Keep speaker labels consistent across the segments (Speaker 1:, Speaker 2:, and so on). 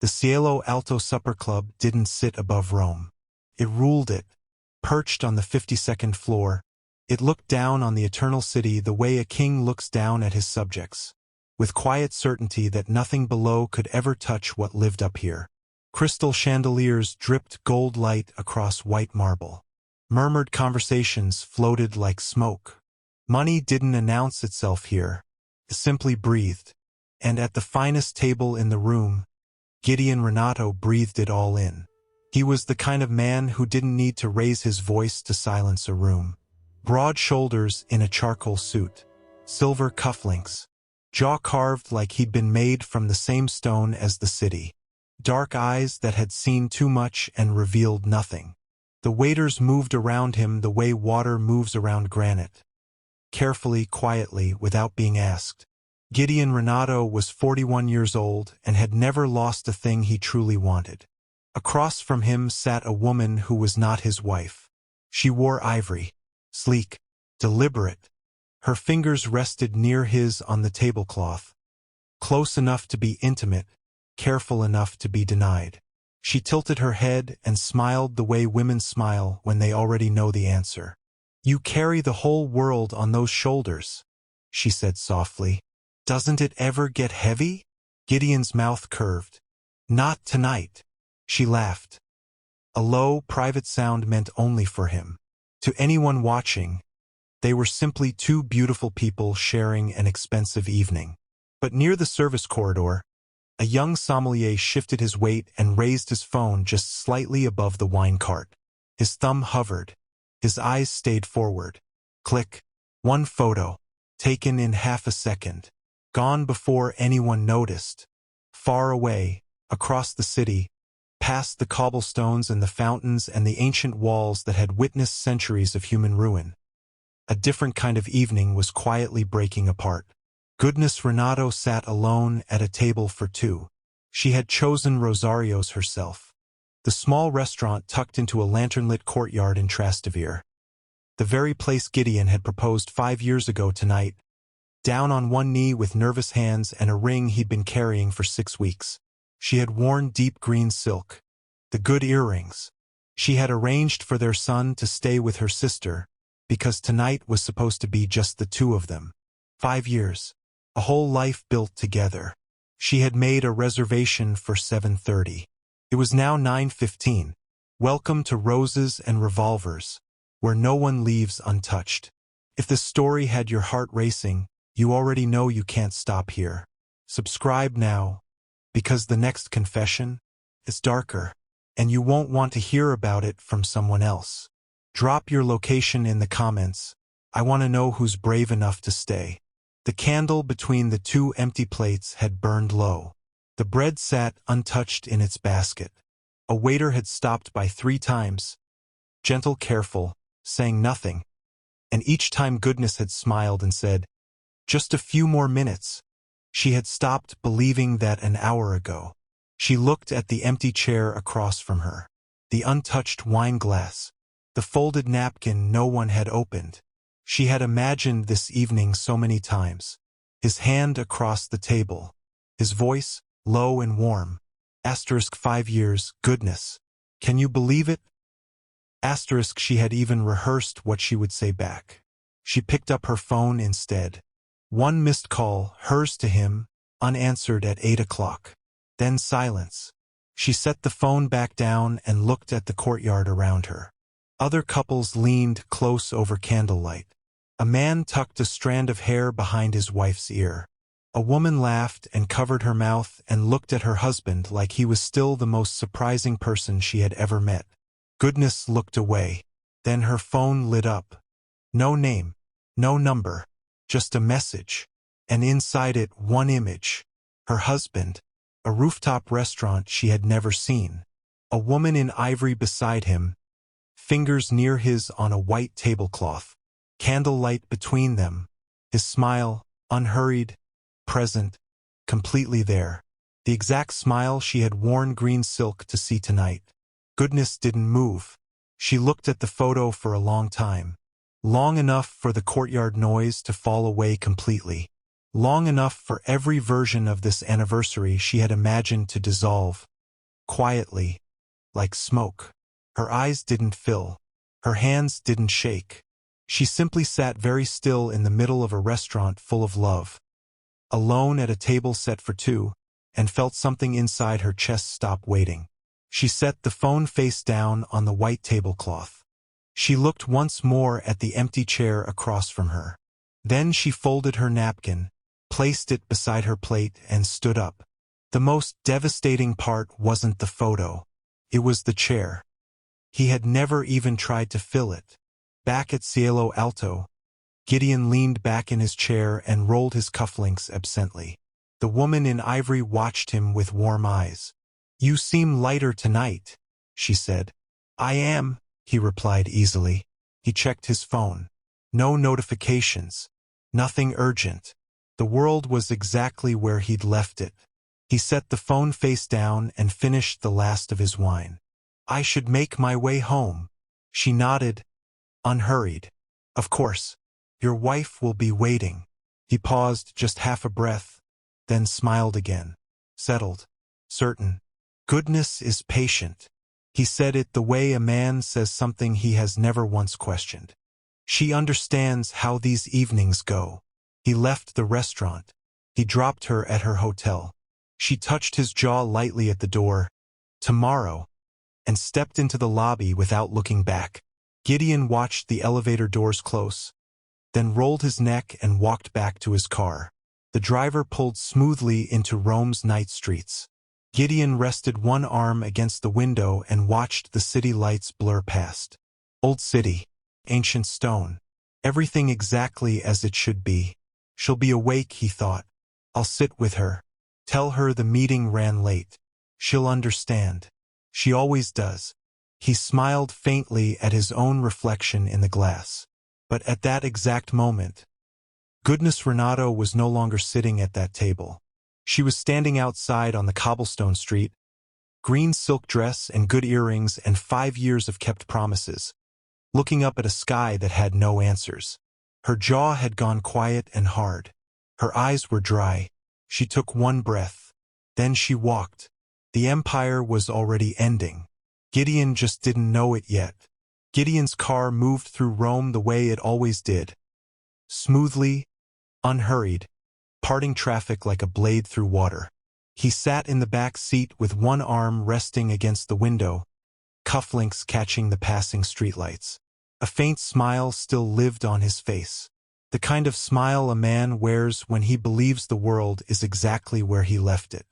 Speaker 1: The Cielo Alto Supper Club didn't sit above Rome. It ruled it. Perched on the 52nd floor, it looked down on the eternal city the way a king looks down at his subjects, with quiet certainty that nothing below could ever touch what lived up here. Crystal chandeliers dripped gold light across white marble. Murmured conversations floated like smoke. Money didn't announce itself here. It simply breathed. And at the finest table in the room, Gideon Renato breathed it all in. He was the kind of man who didn't need to raise his voice to silence a room. Broad shoulders in a charcoal suit, silver cufflinks, jaw carved like he'd been made from the same stone as the city. Dark eyes that had seen too much and revealed nothing. The waiters moved around him the way water moves around granite. Carefully, quietly, without being asked. Gideon Renato was 41 years old and had never lost a thing he truly wanted. Across from him sat a woman who was not his wife. She wore ivory, sleek, deliberate. Her fingers rested near his on the tablecloth, close enough to be intimate, careful enough to be denied. She tilted her head and smiled the way women smile when they already know the answer. "You carry the whole world on those shoulders," she said softly. "Doesn't it ever get heavy?" Gideon's mouth curved. "Not tonight." She laughed. A low, private sound meant only for him. To anyone watching, they were simply two beautiful people sharing an expensive evening. But near the service corridor, a young sommelier shifted his weight and raised his phone just slightly above the wine cart. His thumb hovered. His eyes stayed forward. Click. One photo, taken in half a second. Gone before anyone noticed. Far away, across the city, past the cobblestones and the fountains and the ancient walls that had witnessed centuries of human ruin. A different kind of evening was quietly breaking apart. Goodness Renato sat alone at a table for two. She had chosen Rosario's herself. The small restaurant tucked into a lantern-lit courtyard in Trastevere. The very place Gideon had proposed 5 years ago tonight, down on one knee with nervous hands and a ring he'd been carrying for 6 weeks. She had worn deep green silk, the good earrings. She had arranged for their son to stay with her sister, because tonight was supposed to be just the two of them. 5 years. A whole life built together. She had made a reservation for 7:30. It was now 9:15. Welcome to Roses and Revolvers, where no one leaves untouched. If this story had your heart racing, you already know you can't stop here. Subscribe now, because the next confession is darker, and you won't want to hear about it from someone else. Drop your location in the comments. I want to know who's brave enough to stay. The candle between the two empty plates had burned low. The bread sat untouched in its basket. A waiter had stopped by 3 times, gentle, careful, saying nothing, and each time Goodness had smiled and said, "Just a few more minutes." She had stopped believing that an hour ago. She looked at the empty chair across from her, the untouched wine glass, the folded napkin no one had opened. She had imagined this evening so many times. His hand across the table. His voice, low and warm. Asterisk 5 years, goodness. Can you believe it? Asterisk she had even rehearsed what she would say back. She picked up her phone instead. One missed call, hers to him, unanswered at 8 o'clock. Then silence. She set the phone back down and looked at the courtyard around her. Other couples leaned close over candlelight. A man tucked a strand of hair behind his wife's ear. A woman laughed and covered her mouth and looked at her husband like he was still the most surprising person she had ever met. Goodness looked away. Then her phone lit up. No name, no number, just a message. And inside it, one image. Her husband. A rooftop restaurant she had never seen. A woman in ivory beside him, fingers near his on a white tablecloth. Candlelight between them. His smile, unhurried, present, completely there. The exact smile she had worn green silk to see tonight. Goodness didn't move. She looked at the photo for a long time. Long enough for the courtyard noise to fall away completely. long enough for every version of this anniversary she had imagined to dissolve, quietly, like smoke. Her eyes didn't fill. Her hands didn't shake. She simply sat very still in the middle of a restaurant full of love, alone at a table set for two, and felt something inside her chest stop waiting. She set the phone face down on the white tablecloth. She looked once more at the empty chair across from her. Then she folded her napkin, placed it beside her plate, and stood up. The most devastating part wasn't the photo. It was the chair. He had never even tried to fill it. Back at Cielo Alto, Gideon leaned back in his chair and rolled his cufflinks absently. The woman in ivory watched him with warm eyes. "You seem lighter tonight," she said. "I am," he replied easily. He checked his phone. No notifications. Nothing urgent. The world was exactly where he'd left it. He set the phone face down and finished the last of his wine. "I should make my way home." She nodded, unhurried. "Of course. Your wife will be waiting." He paused just half a breath, then smiled again. Settled. Certain. Goodness is patient. He said it the way a man says something he has never once questioned. She understands how these evenings go. He left the restaurant. He dropped her at her hotel. She touched his jaw lightly at the door, "Tomorrow," and stepped into the lobby without looking back. Gideon watched the elevator doors close, then rolled his neck and walked back to his car. The driver pulled smoothly into Rome's night streets. Gideon rested one arm against the window and watched the city lights blur past. Old city. Ancient stone. Everything exactly as it should be. She'll be awake, he thought. I'll sit with her. Tell her the meeting ran late. She'll understand. She always does. He smiled faintly at his own reflection in the glass. But at that exact moment, Gideon Renato was no longer sitting at that table. She was standing outside on the cobblestone street, green silk dress and good earrings and 5 years of kept promises, looking up at a sky that had no answers. Her jaw had gone quiet and hard. Her eyes were dry. She took one breath. Then she walked. The empire was already ending. Gideon just didn't know it yet. Gideon's car moved through Rome the way it always did. Smoothly, unhurried, parting traffic like a blade through water. He sat in the back seat with one arm resting against the window, cufflinks catching the passing streetlights. A faint smile still lived on his face. The kind of smile a man wears when he believes the world is exactly where he left it.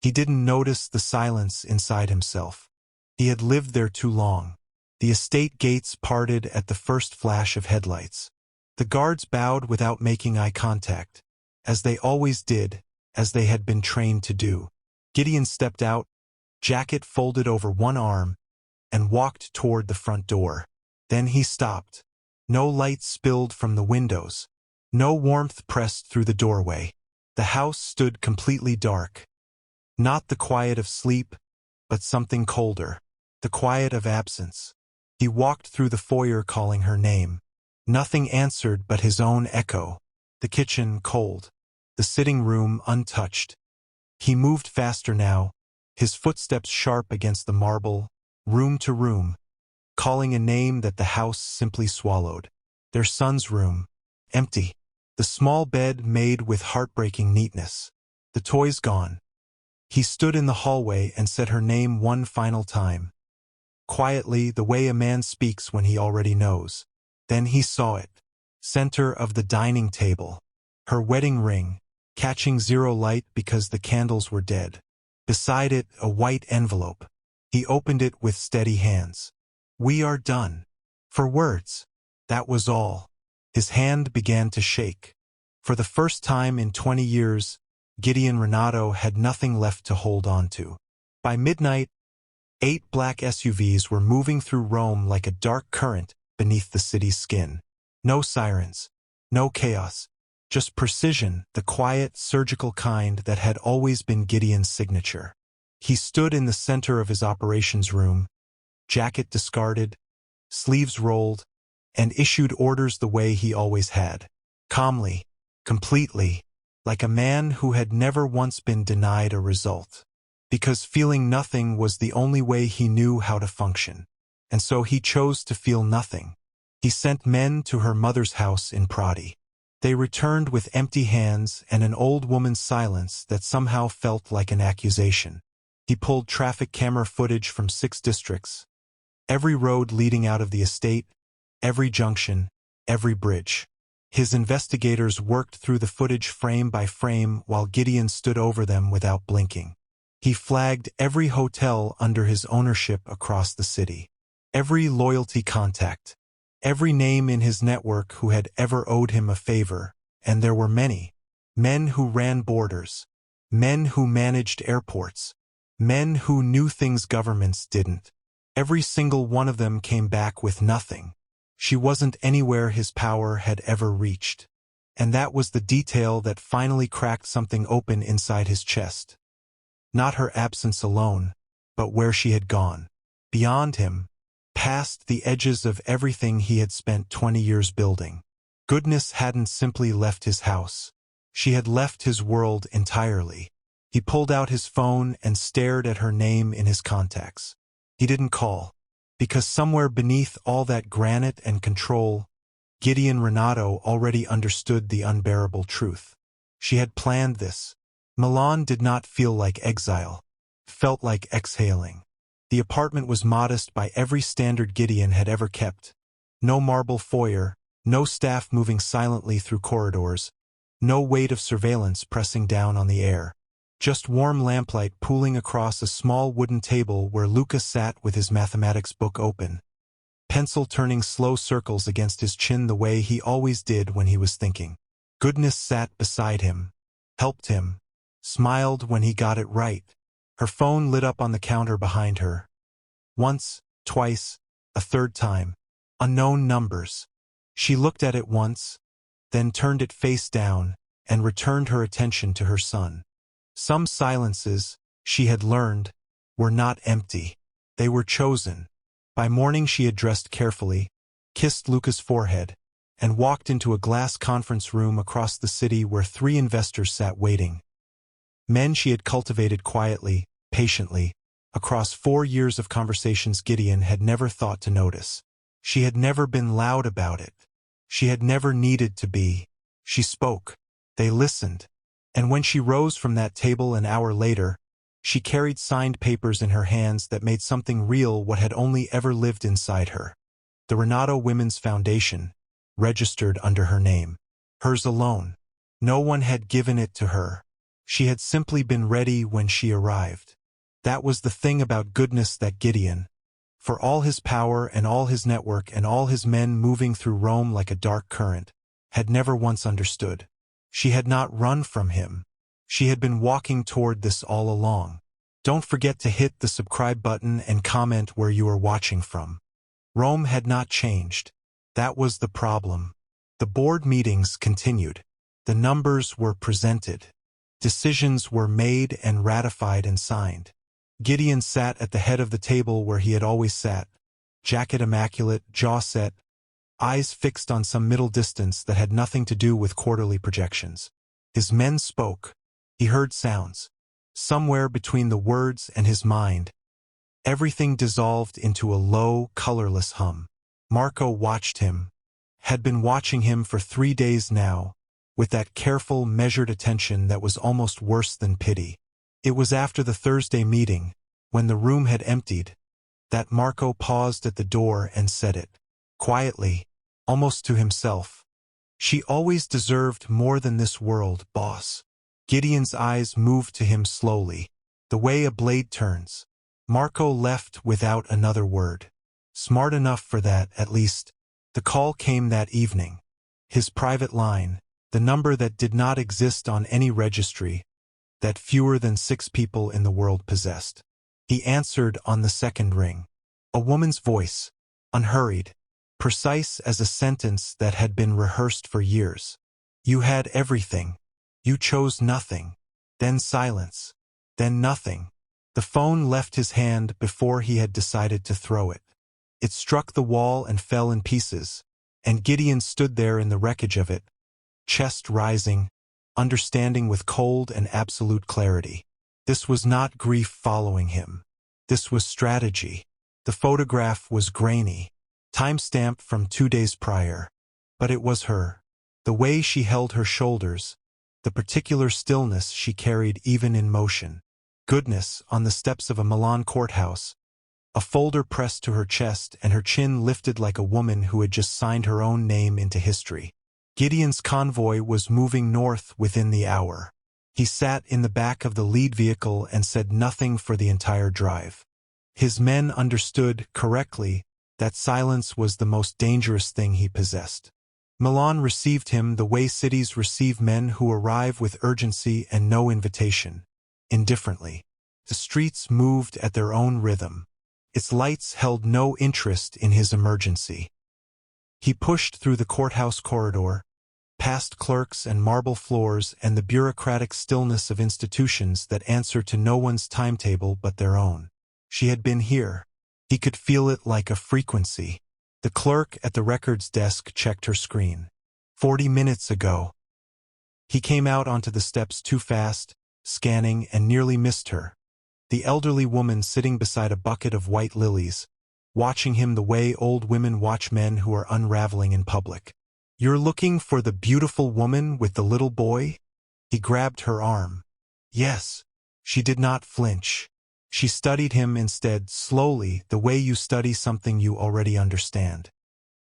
Speaker 1: He didn't notice the silence inside himself. He had lived there too long. The estate gates parted at the first flash of headlights. The guards bowed without making eye contact, as they always did, as they had been trained to do. Gideon stepped out, jacket folded over one arm, and walked toward the front door. Then he stopped. No light spilled from the windows. No warmth pressed through the doorway. The house stood completely dark. Not the quiet of sleep, but something colder. The quiet of absence. He walked through the foyer calling her name. Nothing answered but his own echo. The kitchen cold. The sitting room untouched. He moved faster now, his footsteps sharp against the marble, room to room, calling a name that the house simply swallowed. Their son's room. Empty. The small bed made with heartbreaking neatness. The toys gone. He stood in the hallway and said her name one final time. Quietly, the way a man speaks when he already knows. Then he saw it. Center of the dining table. Her wedding ring, catching zero light because the candles were dead. Beside it, a white envelope. He opened it with steady hands. "We are done." For words. That was all. His hand began to shake. For the first time in 20 years, Gideon Renato had nothing left to hold on to. By midnight, 8 black SUVs were moving through Rome like a dark current beneath the city's skin. No sirens. No chaos. Just precision, the quiet, surgical kind that had always been Gideon's signature. He stood in the center of his operations room, jacket discarded, sleeves rolled, and issued orders the way he always had. Calmly, completely, like a man who had never once been denied a result. Because feeling nothing was the only way he knew how to function. And so he chose to feel nothing. He sent men to her mother's house in Prati. They returned with empty hands and an old woman's silence that somehow felt like an accusation. He pulled traffic camera footage from 6 districts. Every road leading out of the estate, every junction, every bridge. His investigators worked through the footage frame by frame while Gideon stood over them without blinking. He flagged every hotel under his ownership across the city. Every loyalty contact. Every name in his network who had ever owed him a favor, and there were many. Men who ran borders. Men who managed airports. Men who knew things governments didn't. Every single one of them came back with nothing. She wasn't anywhere his power had ever reached. And that was the detail that finally cracked something open inside his chest. Not her absence alone, but where she had gone. Beyond him, past the edges of everything he had spent 20 years building. Goodness hadn't simply left his house. She had left his world entirely. He pulled out his phone and stared at her name in his contacts. He didn't call. Because somewhere beneath all that granite and control, Gideon Renato already understood the unbearable truth. She had planned this. Milan did not feel like exile. Felt like exhaling. The apartment was modest by every standard Gideon had ever kept. No marble foyer, no staff moving silently through corridors, no weight of surveillance pressing down on the air. Just warm lamplight pooling across a small wooden table where Lucas sat with his mathematics book open, pencil turning slow circles against his chin the way he always did when he was thinking. Goodness sat beside him, helped him, smiled when he got it right. Her phone lit up on the counter behind her. Once, twice, a third time. Unknown numbers. She looked at it once, then turned it face down, and returned her attention to her son. Some silences, she had learned, were not empty. They were chosen. By morning she had dressed carefully, kissed Luca's forehead, and walked into a glass conference room across the city where 3 investors sat waiting. Men she had cultivated quietly, patiently, across 4 years of conversations Gideon had never thought to notice. She had never been loud about it. She had never needed to be. She spoke. They listened. And when she rose from that table an hour later, she carried signed papers in her hands that made something real what had only ever lived inside her. The Renato Women's Foundation, registered under her name. Hers alone. No one had given it to her. She had simply been ready when she arrived. That was the thing about Goodness that Gideon, for all his power and all his network and all his men moving through Rome like a dark current, had never once understood. She had not run from him. She had been walking toward this all along. Don't forget to hit the subscribe button and comment where you are watching from. Rome had not changed. That was the problem. The board meetings continued. The numbers were presented. Decisions were made and ratified and signed. Gideon sat at the head of the table where he had always sat, jacket immaculate, jaw set, eyes fixed on some middle distance that had nothing to do with quarterly projections. His men spoke. He heard sounds. Somewhere between the words and his mind, everything dissolved into a low, colorless hum. Marco watched him, had been watching him for 3 days now, with that careful, measured attention that was almost worse than pity. It was after the Thursday meeting, when the room had emptied, that Marco paused at the door and said it, quietly, almost to himself. She always deserved more than this world, boss. Gideon's eyes moved to him slowly, the way a blade turns. Marco left without another word. Smart enough for that, at least. The call came that evening. His private line, the number that did not exist on any registry, that fewer than 6 people in the world possessed. He answered on the second ring. A woman's voice, unhurried, precise as a sentence that had been rehearsed for years. You had everything. You chose nothing. Then silence. Then nothing. The phone left his hand before he had decided to throw it. It struck the wall and fell in pieces, and Gideon stood there in the wreckage of it, chest rising, understanding with cold and absolute clarity. This was not grief following him. This was strategy. The photograph was grainy, time-stamped from 2 days prior. But it was her. The way she held her shoulders, the particular stillness she carried even in motion. Goodness, on the steps of a Milan courthouse, a folder pressed to her chest and her chin lifted like a woman who had just signed her own name into history. Gideon's convoy was moving north within the hour. He sat in the back of the lead vehicle and said nothing for the entire drive. His men understood, correctly, that silence was the most dangerous thing he possessed. Milan received him the way cities receive men who arrive with urgency and no invitation. Indifferently. The streets moved at their own rhythm. Its lights held no interest in his emergency. He pushed through the courthouse corridor, past clerks and marble floors and the bureaucratic stillness of institutions that answer to no one's timetable but their own. She had been here. He could feel it like a frequency. The clerk at the records desk checked her screen. 40 minutes ago. He came out onto the steps too fast, scanning, and nearly missed her. The elderly woman sitting beside a bucket of white lilies, watching him the way old women watch men who are unraveling in public. "You're looking for the beautiful woman with the little boy?" He grabbed her arm. "Yes." She did not flinch. She studied him instead, slowly, the way you study something you already understand.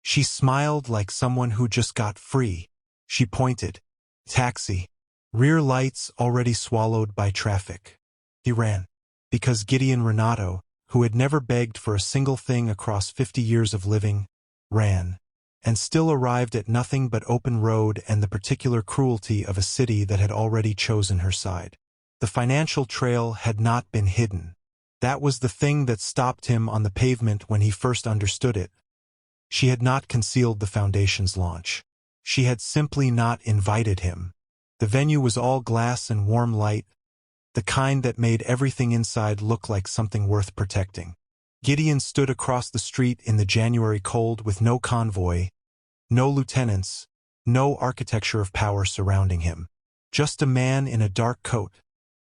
Speaker 1: She smiled like someone who just got free. She pointed. Taxi. Rear lights already swallowed by traffic. He ran. Because Gideon Renato, who had never begged for a single thing across 50 years of living, ran. And still arrived at nothing but open road and the particular cruelty of a city that had already chosen her side. The financial trail had not been hidden. That was the thing that stopped him on the pavement when he first understood it. She had not concealed the foundation's launch. She had simply not invited him. The venue was all glass and warm light, the kind that made everything inside look like something worth protecting. Gideon stood across the street in the January cold with no convoy, no lieutenants, no architecture of power surrounding him. Just a man in a dark coat,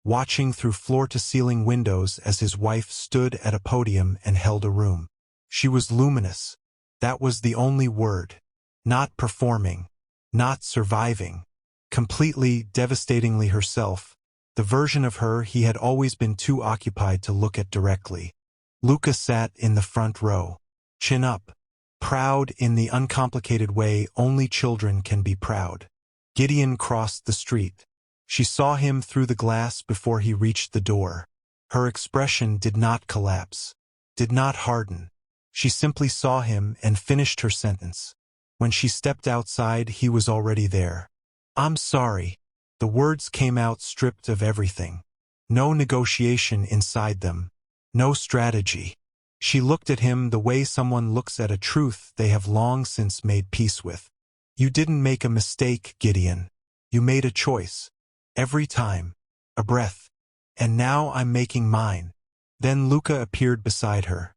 Speaker 1: watching through floor-to-ceiling windows as his wife stood at a podium and held a room. She was luminous. That was the only word. Not performing. Not surviving. Completely, devastatingly herself. The version of her he had always been too occupied to look at directly. Luca sat in the front row. Chin up. Proud in the uncomplicated way only children can be proud. Gideon crossed the street. She saw him through the glass before he reached the door. Her expression did not collapse, did not harden. She simply saw him and finished her sentence. When she stepped outside, he was already there. "I'm sorry." The words came out stripped of everything. No negotiation inside them. No strategy. She looked at him the way someone looks at a truth they have long since made peace with. "You didn't make a mistake, Gideon. You made a choice. Every time. A breath. And now I'm making mine." Then Luca appeared beside her.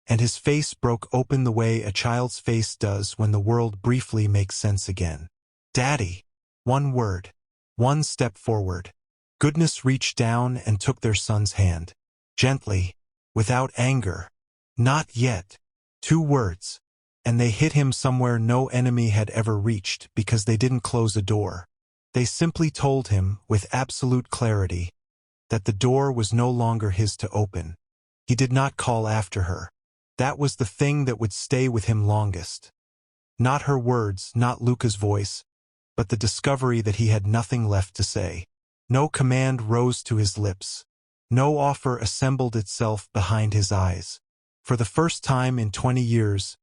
Speaker 1: And his face broke open the way a child's face does when the world briefly makes sense again. "Daddy." One word. One step forward. Goodness reached down and took their son's hand. Gently. Without anger. "Not yet." 2 words. And they hit him somewhere no enemy had ever reached because they didn't close a door. They simply told him, with absolute clarity, that the door was no longer his to open. He did not call after her. That was the thing that would stay with him longest. Not her words, not Luca's voice, but the discovery that he had nothing left to say. No command rose to his lips. No offer assembled itself behind his eyes. For the first time in 20 years,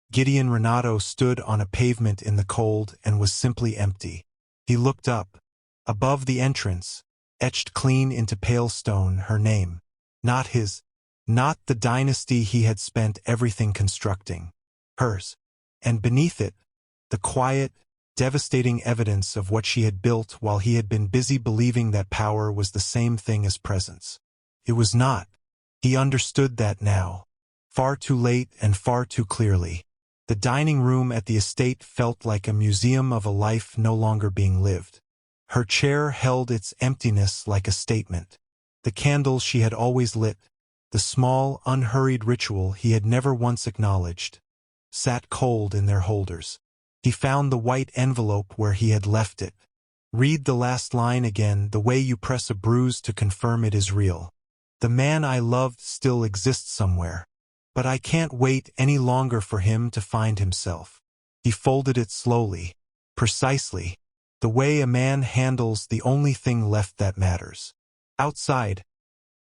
Speaker 1: Gideon Renato stood on a pavement in the cold and was simply empty. He looked up. Above the entrance, etched clean into pale stone, her name. Not his. Not the dynasty he had spent everything constructing. Hers. And beneath it, the quiet, devastating evidence of what she had built while he had been busy believing that power was the same thing as presence. It was not. He understood that now. Far too late and far too clearly. The dining room at the estate felt like a museum of a life no longer being lived. Her chair held its emptiness like a statement. The candles she had always lit, the small, unhurried ritual he had never once acknowledged, sat cold in their holders. He found the white envelope where he had left it. Read the last line again, the way you press a bruise to confirm it is real. The man I loved still exists somewhere, but I can't wait any longer for him to find himself. He folded it slowly, precisely, the way a man handles the only thing left that matters. Outside,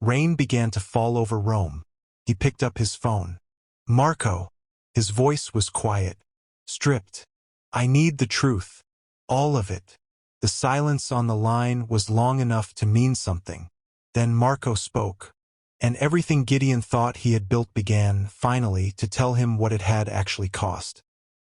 Speaker 1: rain began to fall over Rome. He picked up his phone. Marco. His voice was quiet, stripped. I need the truth. All of it. The silence on the line was long enough to mean something. Then Marco spoke, and everything Gideon thought he had built began, finally, to tell him what it had actually cost.